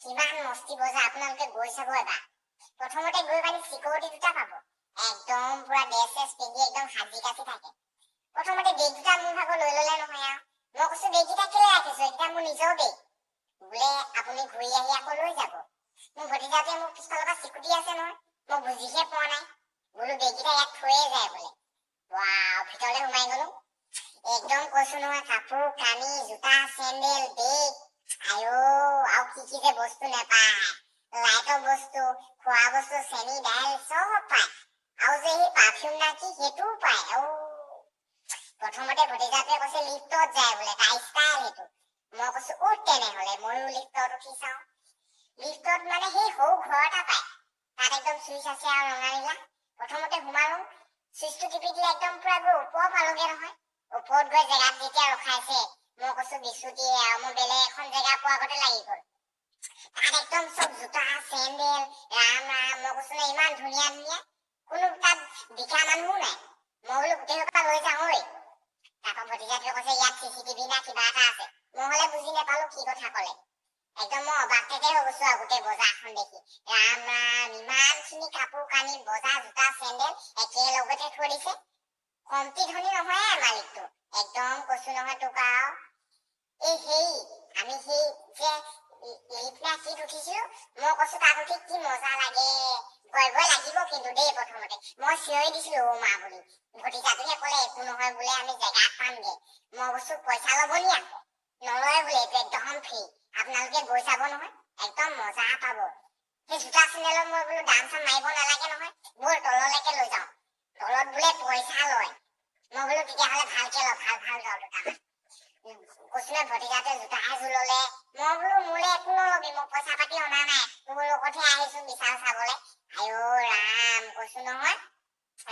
কিমান মস্তি বজাৰ আপোনালোকে গৈ চাব এবাৰ। প্ৰথমতে গৈ পানি চিকিউৰিটি দুটা পাব, একদম পুৰা ড্ৰেছ পিন্ধি একদম সাজি কাচি থাকে। প্ৰথমতে বেগ দুটা মোৰ ভাগৰ লৈ ল'লে নহয় আৰু। মই কৈছো বেগকেইটা কেলে ৰাখিছো, এইকেইটা মোৰ নিজৰ বেগ। বোলে আপুনি ঘূৰি আহি আকৌ লৈ যাব। মোৰ ভতিজাটোৱে মোক পিছফালৰ পৰা চিকুটি আছে নহয়, মই বুজিহে পোৱা নাই। বোলো বেগকেইটা ইয়াত থৈয়ে যায় বোলে। ৱাও, ভিতৰলৈ সোমাই গলো। একদম কৈছো নহয়, কাপোৰ কানি জোতা চেণ্ডেল বেগ, আইও আৰু কি যে বস্তু নেপায়। লাইটৰ বস্তু, খোৱা বস্তু, চেনি দাইল চব পায়। আৰু যে সেই পাৰফিউম না কি সেইটোও পায়। প্ৰথমতে ভতিজাটোৱে কৈছে লিফ্টত যায় বোলে, তাই ষ্টাইল সেইটো। মই কৈছো উঠ তেনেহলে, ময়ো লিফ্টত উঠি চাওঁ। লিফ্টত মানে সেই সৰু ঘৰ এটা পায়, তাত একদম চুইচ আছে আৰু ৰঙা নীলা। প্ৰথমতে সোমালো, চুইচটো টিপি দিলে একদম পুৰা গৈ ওপৰ পালোগে নহয়। ওপৰত গৈ জেগাত যেতিয়া ৰখাইছে, মই কৈছো বিচুটি আৰু মোৰ বেলেগ এখন জেগা পোৱা আগতে লাগি গল। তাত একদম চব জোতা চেণ্ডেল, ৰাম ৰাম, মই কৈছো ন ইমান ধুনীয়া ধুনীয়া, কোনো তাত বিকা মানুহো নাই। মই বোলো গোটেই সোপা লৈ যাওঁ ঐ। তাৰপৰা ভতিজাটোৱে কৈছে ইয়াত চিচিটিভি না কিবা এটা আছে। মই হলে বুজি নাপালো কি কথা কলে। একদম মই অবাকতে হৈ গৈছো আৰু গোটেই বজাৰখন দেখি। ৰাম ৰাম, ইমানখিনি কাপোৰ কানি বজাৰ জোতা চেণ্ডেল একেলগতে থৈ দিছে। কমটি ধনী নহয় মালিকটো, একদম কৈছো নহয় তোক আৰু। এই সেই আমি সেই যে লিফ্ট না কিত উঠিছিলো, মই কৈছো তাত উঠি কি মজা লাগে। ভয় ভয় লাগিব কিন্তু দেই প্ৰথমতে। মই চিঞৰি দিছিলো অ মা বুলি। ভতিজাটোহে কলে একো নহয় বোলে, আমি জেগাত পামগে। মই কৈছো পইচা ল'ব নি আকৌ? নলয় বোলে, এইটো একদম ফ্ৰী। আপোনালোকে গৈ চাব নহয়, একদম মজা পাব। সেই জোতা চেণ্ডেলৰ মই বোলো দাম চাম মাৰিব নালাগে নহয়, ব'ল তললৈকে লৈ যাওঁ। তলত বোলে পইচা লয়। মই বোলো তেতিয়াহ'লে ভালকে ল, ভাল ভাল ল দুটামান। কৈছো নহয় ভতিজাটোৱে জোতা এযোৰ ললে। মই বোলো মোলে একো নলবি, মই পইচা পাতি অনা নাই, তোৰ লগতহে আহিছো বিশাল চাবলে। আইও ৰাম, কৈছো নহয়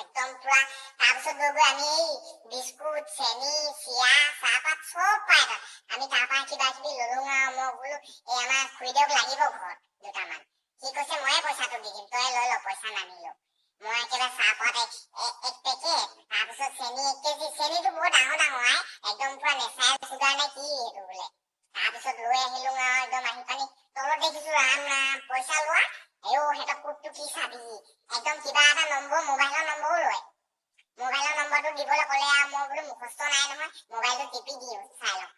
একদম পুৰা। তাৰপিছত গৈ গৈ আমি এই বিস্কুট চেনি চিৰা চাহপাত চব পাই তাত। আমি তাৰপৰা কিবা কিবি ললো আৰু। মই বোলো এই আমাৰ খুৰীদেউক লাগিব ঘৰত দুটামান। সি কৈছে ময়ে পইচাটো দি দিম, তই লৈ ল, পইচা নানিলো। মই একেবাৰে চাহপাত এক পেকেট, তাৰপিছত চেনি 1 কেজি, চেনিটো বহুত ডাঙৰ ডাঙৰ একদম পুৰা নেচাৰেল চুগাৰ নে কি এইটো বোলে। তাৰপিছত লৈ আহিলো আৰু একদম আহি পানি তলত দেখিছো ৰাম ৰাম পইচা লোৱা। আইও সিহঁতৰ কোডটো কি চাবি, একদম কিবা এটা নম্বৰ, মোবাইলৰ নম্বৰো লয়। মোবাইলৰ নম্বৰটো দিবলৈ ক'লে আৰু মই বোলো মুখস্থ নাই নহয়, মোবাইলটো টিপি দিওঁ চাই লওঁ।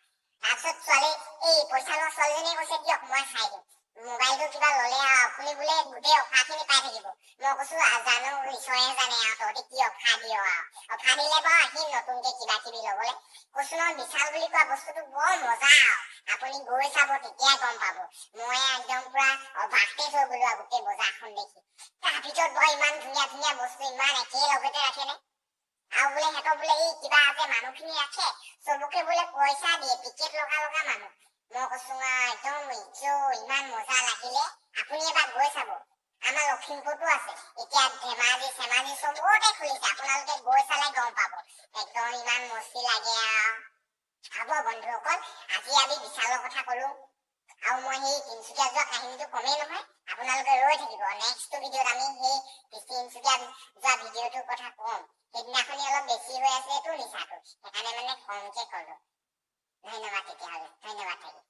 তাৰপিছত ছোৱালী এই পইচা লোৱা ছোৱালীজনীয়ে কৈছে দিয়ক মই চাই দিম। মোবাইলটো কিবা ল'লে আৰু আপুনি বোলে গোটেই অফাৰখিনি পাই থাকিব। মই কৈছো জানো ঈশ্বৰে জানে আৰু তহঁতি কি অফাৰ দিয় আৰু। অফাৰ দিলে বাৰু আহিম নতুনকে কিবা কিবি ল'বলৈ। কৈছো নহয় বিশাল বুলি কোৱা বস্তুটো বৰ মজা আৰু। আপুনি গৈ চাব তেতিয়াই গম পাব। মই একদম পুৰা অবাকতে হৈ গলো আৰু গোটেই বজাৰখন দেখি। তাৰ ভিতৰত বৰ ইমান ধুনীয়া ধুনীয়া বস্তু ইমান একেলগতে ৰাখেনে। আৰু বোলে সিহঁতৰ বোলে এই কিবা যে মানুহখিনি ৰাখে, চবকে বোলে পইচা দিয়ে, টিকেট লগা লগা মানুহ। মই কৈছো একদম ইমান মজা লাগিলে, আপুনি এবাৰ গৈ চাব। আমাৰ লখিমপুৰতো আছে, এতিয়া ধেমাজি চেমাজি চবতে খুলিছে, আপোনালোকে গৈ চালে গম পাব। একদম ইমান মস্তি লাগে আৰু। হ'ব বন্ধুসকল, আজি আমি বিশালৰ কথা কলো। আৰু মই সেই তিনচুকীয়া যোৱা কাহিনীটো কমেই নহয়, আপোনালোকে ৰৈ থাকিব। নেক্সট ভিডিঅ'ত আমি সেই তিনচুকীয়া যোৱা ভিডিঅ'টোৰ কথা কম। সেইদিনাখনি অলপ বেছি হৈ আছিলেতো নিচাটো, সেইকাৰণে মানে কমকে কলো। ধন্যবাদ তেতিয়াহ'লে, ধন্যবাদ থাকিল।